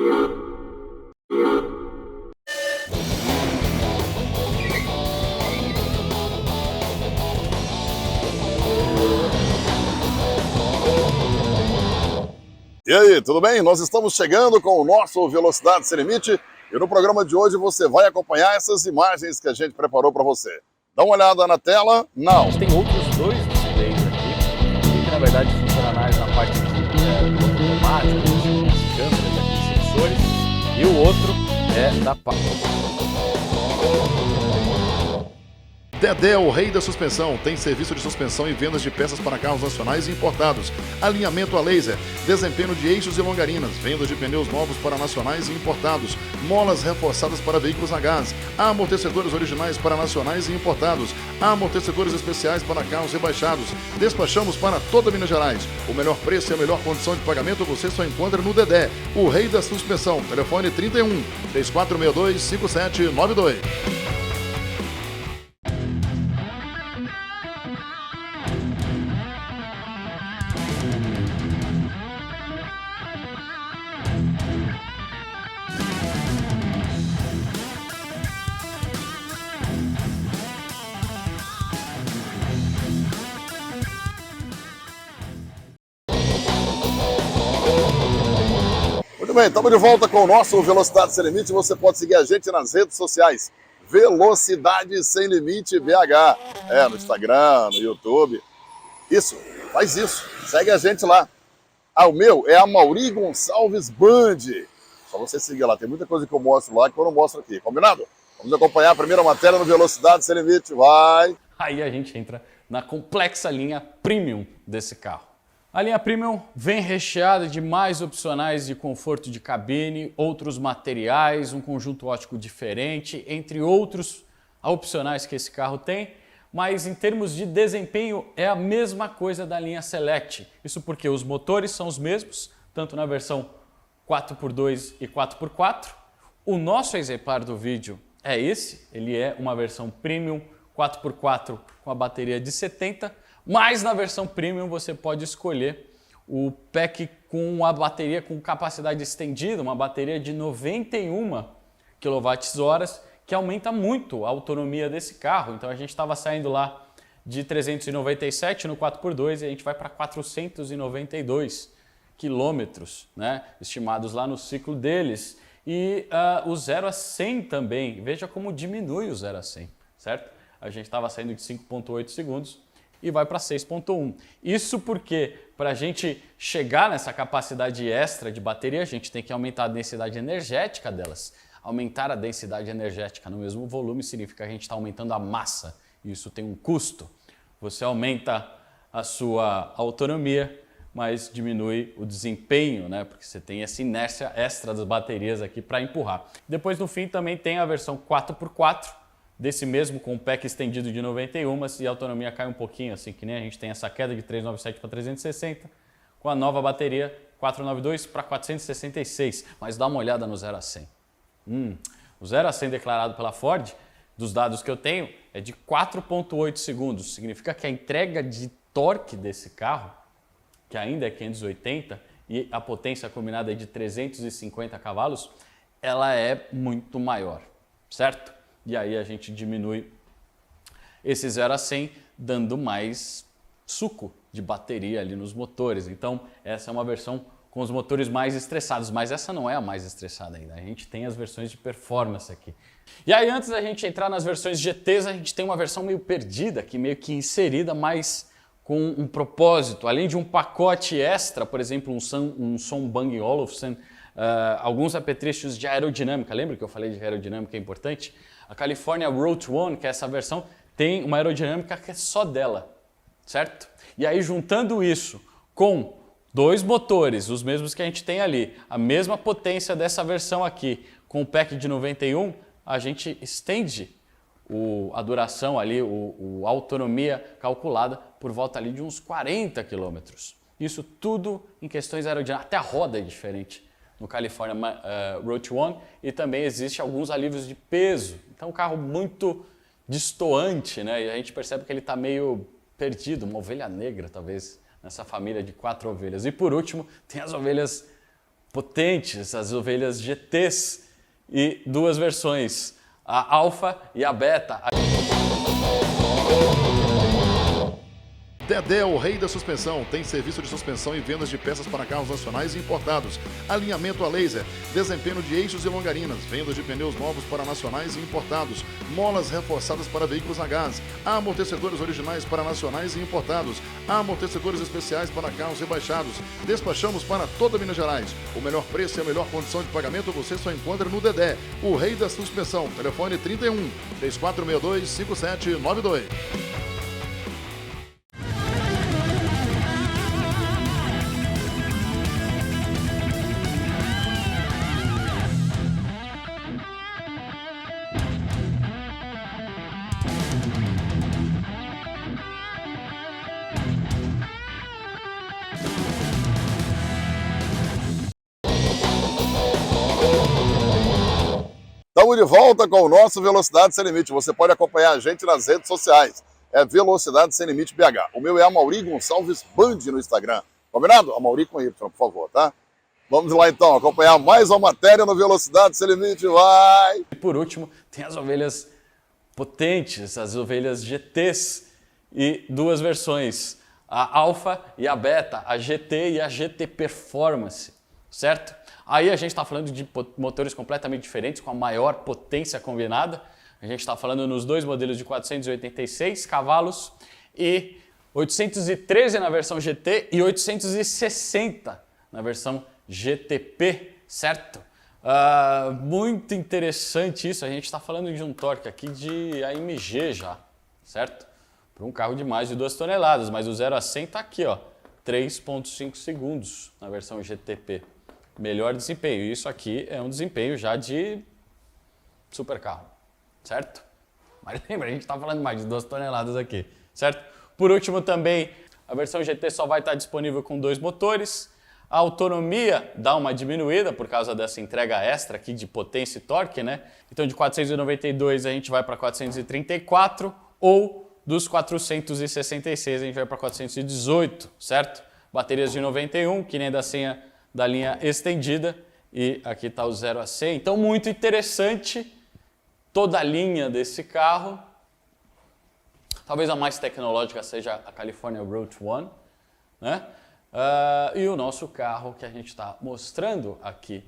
E aí, tudo bem? Nós estamos chegando com o nosso Velocidade Sem Limite e no programa de hoje você vai acompanhar essas imagens que a gente preparou para você. Dá uma olhada na tela. Não. A gente tem outros dois displays aqui, que na verdade funcionam mais na parte de piloto automático, as câmeras aqui, sensores, e o outro é da Dedé, o rei da suspensão, tem serviço de suspensão e vendas de peças para carros nacionais e importados, alinhamento a laser, desempenho de eixos e longarinas, vendas de pneus novos para nacionais e importados, molas reforçadas para veículos a gás, amortecedores originais para nacionais e importados, amortecedores especiais para carros rebaixados. Despachamos para toda Minas Gerais. O melhor preço e a melhor condição de pagamento você só encontra no Dedé, o rei da suspensão. Telefone 31 3462 5792. Muito bem, estamos de volta com o nosso Velocidade Sem Limite. Você pode seguir a gente nas redes sociais. Velocidade Sem Limite BH. No Instagram, no YouTube. Isso, faz isso. Segue a gente lá. O meu é a Mauri Gonçalves Band. Só você seguir lá. Tem muita coisa que eu mostro lá que eu não mostro aqui. Combinado? Vamos acompanhar a primeira matéria no Velocidade Sem Limite. Vai! Aí a gente entra na complexa linha Premium desse carro. A linha Premium vem recheada de mais opcionais de conforto de cabine, outros materiais, um conjunto óptico diferente, entre outros opcionais que esse carro tem, mas em termos de desempenho é a mesma coisa da linha Select. Isso porque os motores são os mesmos, tanto na versão 4x2 e 4x4. O nosso exemplar do vídeo é esse, ele é uma versão Premium 4x4 com a bateria de 70, mas na versão Premium você pode escolher o pack com a bateria com capacidade estendida, uma bateria de 91 kWh, que aumenta muito a autonomia desse carro. Então a gente estava saindo lá de 397 no 4x2 e a gente vai para 492 quilômetros, né, estimados lá no ciclo deles. E o 0 a 100 também, veja como diminui o 0 a 100, certo? A gente estava saindo de 5,8 segundos e vai para 6,1. Isso porque para a gente chegar nessa capacidade extra de bateria, a gente tem que aumentar a densidade energética delas. Aumentar a densidade energética no mesmo volume significa que a gente está aumentando a massa. Isso tem um custo. Você aumenta a sua autonomia, mas diminui o desempenho, né? Porque você tem essa inércia extra das baterias aqui para empurrar. Depois, no fim, também tem a versão 4x4, desse mesmo com o pack estendido de 91 e a autonomia cai um pouquinho, assim que nem a gente tem essa queda de 397 para 360, com a nova bateria 492 para 466. Mas dá uma olhada no 0 a 100. O 0 a 100 declarado pela Ford, dos dados que eu tenho, é de 4,8 segundos. Significa que a entrega de torque desse carro, que ainda é 580, e a potência combinada é de 350 cavalos, ela é muito maior, certo? E aí a gente diminui esse 0 a 100, dando mais suco de bateria ali nos motores. Então essa é uma versão com os motores mais estressados, mas essa não é a mais estressada ainda. A gente tem as versões de performance aqui. E aí antes da gente entrar nas versões GTs, a gente tem uma versão meio perdida aqui, meio que inserida, mas com um propósito. Além de um pacote extra, por exemplo, um som Bang & Olufsen, alguns apetrechos de aerodinâmica. Lembra que eu falei de aerodinâmica é importante? A California Road One, que é essa versão, tem uma aerodinâmica que é só dela, certo? E aí juntando isso com dois motores, os mesmos que a gente tem ali, a mesma potência dessa versão aqui, com o pack de 91, a gente estende a duração ali, a autonomia calculada por volta ali de uns 40 km. Isso tudo em questões aerodinâmicas, até a roda é diferente no California Road One, e também existe alguns alívios de peso. Então um carro muito destoante, né? E a gente percebe que ele está meio perdido, uma ovelha negra talvez, nessa família de 4 ovelhas. E por último, tem as ovelhas potentes, as ovelhas GTs, e duas versões, a Alfa e a Beta. Dedé, o rei da suspensão, tem serviço de suspensão e vendas de peças para carros nacionais e importados, alinhamento a laser, desempenho de eixos e longarinas, vendas de pneus novos para nacionais e importados, molas reforçadas para veículos a gás, amortecedores originais para nacionais e importados, amortecedores especiais para carros rebaixados. Despachamos para toda Minas Gerais. O melhor preço e a melhor condição de pagamento você só encontra no Dedé, o rei da suspensão. Telefone 31 3462 5792. Estamos de volta com o nosso Velocidade Sem Limite. Você pode acompanhar a gente nas redes sociais. É Velocidade Sem Limite BH. O meu é Amaury Gonçalves Band no Instagram. Combinado? Amaury com Y, por favor, tá? Vamos lá então, acompanhar mais uma matéria no Velocidade Sem Limite. Vai! E por último, tem as ovelhas potentes, as ovelhas GTs, e duas versões, a Alfa e a Beta, a GT e a GT Performance, certo? Aí a gente está falando de motores completamente diferentes, com a maior potência combinada. A gente está falando nos dois modelos de 486 cavalos e 813 na versão GT e 860 na versão GTP, certo? Muito interessante isso. A gente está falando de um torque aqui de AMG já, certo? Para um carro de mais de 2 toneladas, mas o 0 a 100 está aqui, ó, 3,5 segundos na versão GTP. Melhor desempenho. Isso aqui é um desempenho já de super carro, certo? Mas lembra, a gente está falando mais de 2 toneladas aqui, certo? Por último também, a versão GT só vai estar disponível com 2 motores. A autonomia dá uma diminuída por causa dessa entrega extra aqui de potência e torque, né? Então de 492 a gente vai para 434 ou dos 466 a gente vai para 418, certo? Baterias de 91, que nem da linha estendida, e aqui está o 0 a 100. Então, muito interessante toda a linha desse carro. Talvez a mais tecnológica seja a California Road One, né? E o nosso carro que a gente está mostrando aqui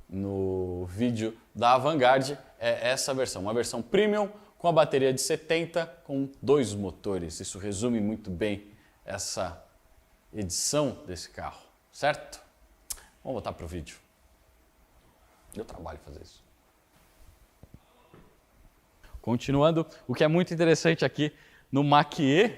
no vídeo da Avantgarde é essa versão, uma versão premium com a bateria de 70 com 2 motores. Isso resume muito bem essa edição desse carro, certo? Vamos voltar para o vídeo. Deu trabalho fazer isso. Continuando, o que é muito interessante aqui no Mach-E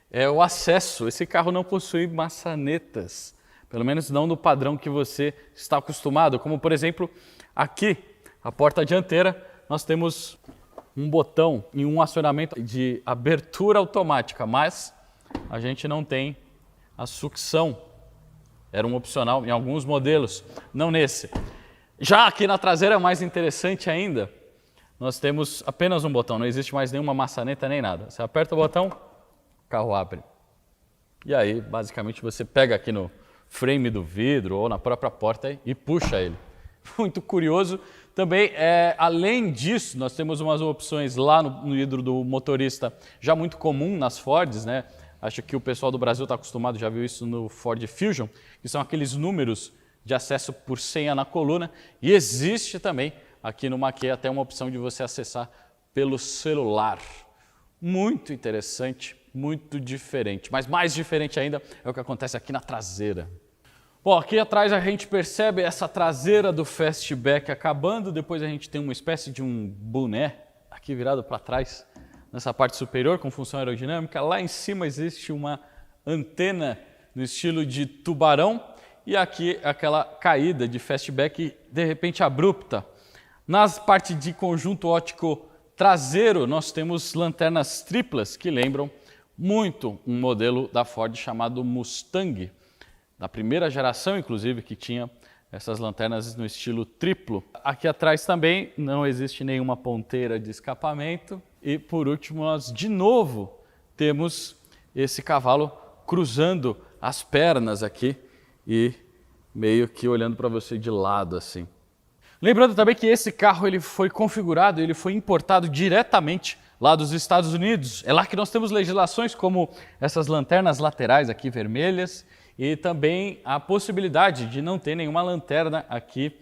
é o acesso. Esse carro não possui maçanetas, pelo menos não no padrão que você está acostumado. Como, por exemplo, aqui, a porta dianteira, nós temos um botão e um acionamento de abertura automática, mas a gente não tem a sucção. Era um opcional em alguns modelos, não nesse. Já aqui na traseira, mais interessante ainda, nós temos apenas um botão, não existe mais nenhuma maçaneta nem nada. Você aperta o botão, o carro abre. E aí, basicamente, você pega aqui no frame do vidro ou na própria porta e puxa ele. Muito curioso. Também, além disso, nós temos umas opções lá no vidro do motorista, já muito comum nas Fords, né? Acho que o pessoal do Brasil está acostumado, já viu isso no Ford Fusion, que são aqueles números de acesso por senha na coluna. E existe também aqui no Mach-E até uma opção de você acessar pelo celular. Muito interessante, muito diferente. Mas mais diferente ainda é o que acontece aqui na traseira. Bom, aqui atrás a gente percebe essa traseira do Fastback acabando. Depois a gente tem uma espécie de um boné aqui virado para trás, nessa parte superior com função aerodinâmica. Lá em cima existe uma antena no estilo de tubarão e aqui aquela caída de Fastback de repente abrupta. Nas partes de conjunto óptico traseiro nós temos lanternas triplas que lembram muito um modelo da Ford chamado Mustang, da primeira geração inclusive, que tinha essas lanternas no estilo triplo. Aqui atrás também não existe nenhuma ponteira de escapamento. E por último, nós de novo temos esse cavalo cruzando as pernas aqui e meio que olhando para você de lado assim. Lembrando também que esse carro ele foi configurado, ele foi importado diretamente lá dos Estados Unidos. É lá que nós temos legislações como essas lanternas laterais aqui vermelhas e também a possibilidade de não ter nenhuma lanterna aqui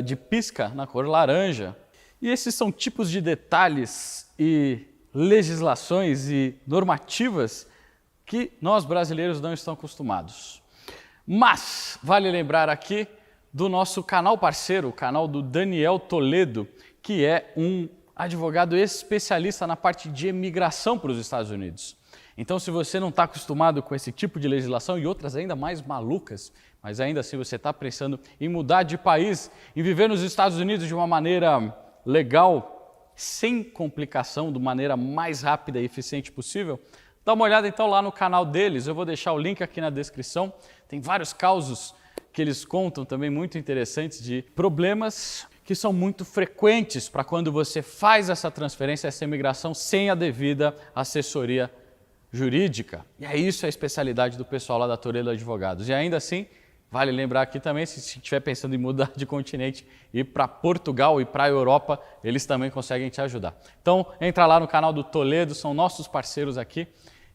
de pisca na cor laranja. E esses são tipos de detalhes e legislações e normativas que nós brasileiros não estamos acostumados. Mas vale lembrar aqui do nosso canal parceiro, o canal do Daniel Toledo, que é um advogado especialista na parte de imigração para os Estados Unidos. Então, se você não está acostumado com esse tipo de legislação e outras ainda mais malucas, mas ainda assim você está pensando em mudar de país, em viver nos Estados Unidos de uma maneira legal, sem complicação, de maneira mais rápida e eficiente possível, dá uma olhada então lá no canal deles, eu vou deixar o link aqui na descrição, tem vários causos que eles contam também muito interessantes de problemas que são muito frequentes para quando você faz essa transferência, essa imigração sem a devida assessoria jurídica. E é isso a especialidade do pessoal lá da Toledo Advogados. E ainda assim, vale lembrar aqui também, se estiver pensando em mudar de continente e ir para Portugal e para a Europa, eles também conseguem te ajudar. Então, entra lá no canal do Toledo, são nossos parceiros aqui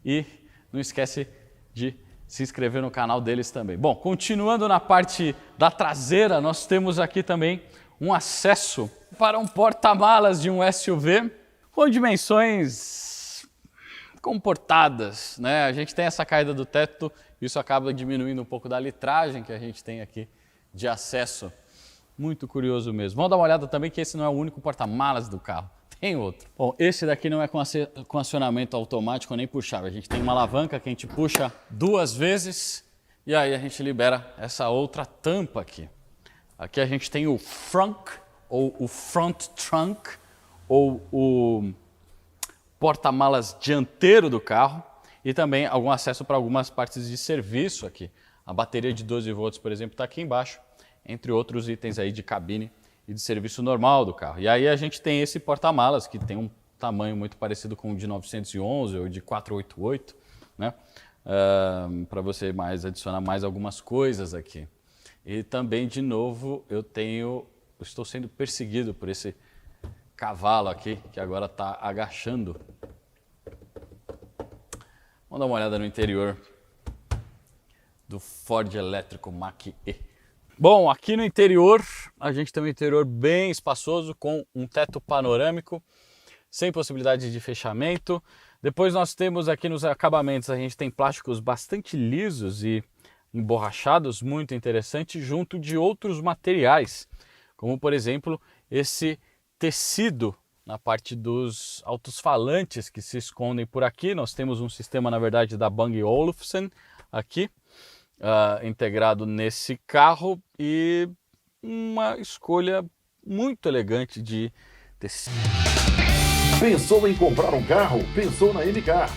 e não esquece de se inscrever no canal deles também. Bom, continuando na parte da traseira, nós temos aqui também um acesso para um porta-malas de um SUV com dimensões comportadas, né? A gente tem essa caída do teto, isso acaba diminuindo um pouco da litragem que a gente tem aqui de acesso. Muito curioso mesmo. Vamos dar uma olhada também que esse não é o único porta-malas do carro. Tem outro. Bom, esse daqui não é com acionamento automático nem por chave. A gente tem uma alavanca que a gente puxa 2 vezes e aí a gente libera essa outra tampa aqui. Aqui a gente tem o frunk, ou o front trunk, ou o porta-malas dianteiro do carro e também algum acesso para algumas partes de serviço aqui. A bateria de 12 volts, por exemplo, está aqui embaixo, entre outros itens aí de cabine e de serviço normal do carro. E aí a gente tem esse porta-malas que tem um tamanho muito parecido com o de 911 ou de 488, né? Para você adicionar mais algumas coisas aqui. E também, de novo, estou sendo perseguido por esse cavalo aqui, que agora está agachando. Vamos dar uma olhada no interior do Ford elétrico Mach-E. Bom, aqui no interior, a gente tem um interior bem espaçoso, com um teto panorâmico, sem possibilidade de fechamento. Depois nós temos aqui nos acabamentos, a gente tem plásticos bastante lisos e emborrachados, muito interessante, junto de outros materiais, como por exemplo esse tecido na parte dos alto-falantes que se escondem por aqui. Nós temos um sistema, na verdade, da Bang & Olufsen aqui, integrado nesse carro e uma escolha muito elegante de tecido. Pensou em comprar um carro? Pensou na MK.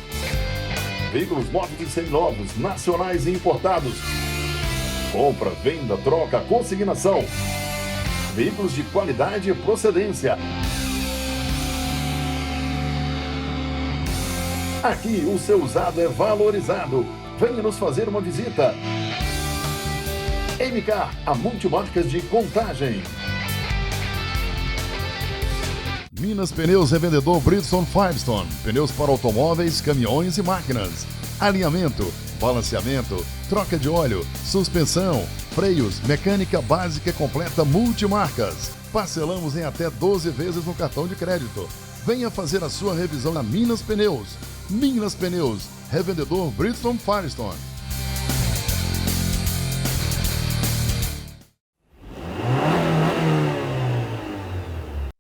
Veículos novos e seminovos, nacionais e importados. Compra, venda, troca, consignação. Veículos de qualidade e procedência. Aqui o seu usado é valorizado. Venha nos fazer uma visita. MK, a multimarcas de Contagem. Minas Pneus Revendedor Bridgestone Firestone. Pneus para automóveis, caminhões e máquinas. Alinhamento, balanceamento, troca de óleo, suspensão, freios, mecânica básica completa multimarcas. Parcelamos em até 12 vezes no cartão de crédito. Venha fazer a sua revisão na Minas Pneus. Minas Pneus, Revendedor Bridgestone Firestone.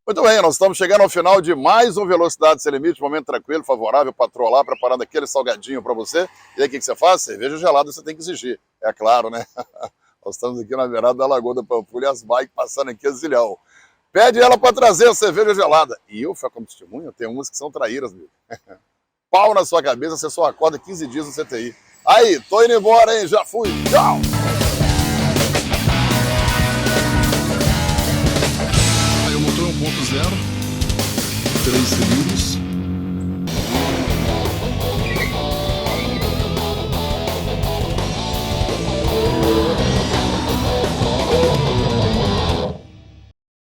Muito bem, nós estamos chegando ao final de mais um Velocidade Sem Limite, momento tranquilo, favorável para trollar, preparando aquele salgadinho para você. E aí o que você faz? Cerveja gelada você tem que exigir, é claro, né? Nós estamos aqui na beirada da Lagoa da Pampulha e as bikes passando aqui a zilhão. Pede ela para trazer a cerveja gelada. E eu, como testemunha, tem umas que são traíras, meu. Pau na sua cabeça, você só acorda 15 dias no CTI. Aí, tô indo embora, hein? Já fui. Tchau! Aí o motor 1.0, 3 cilindros.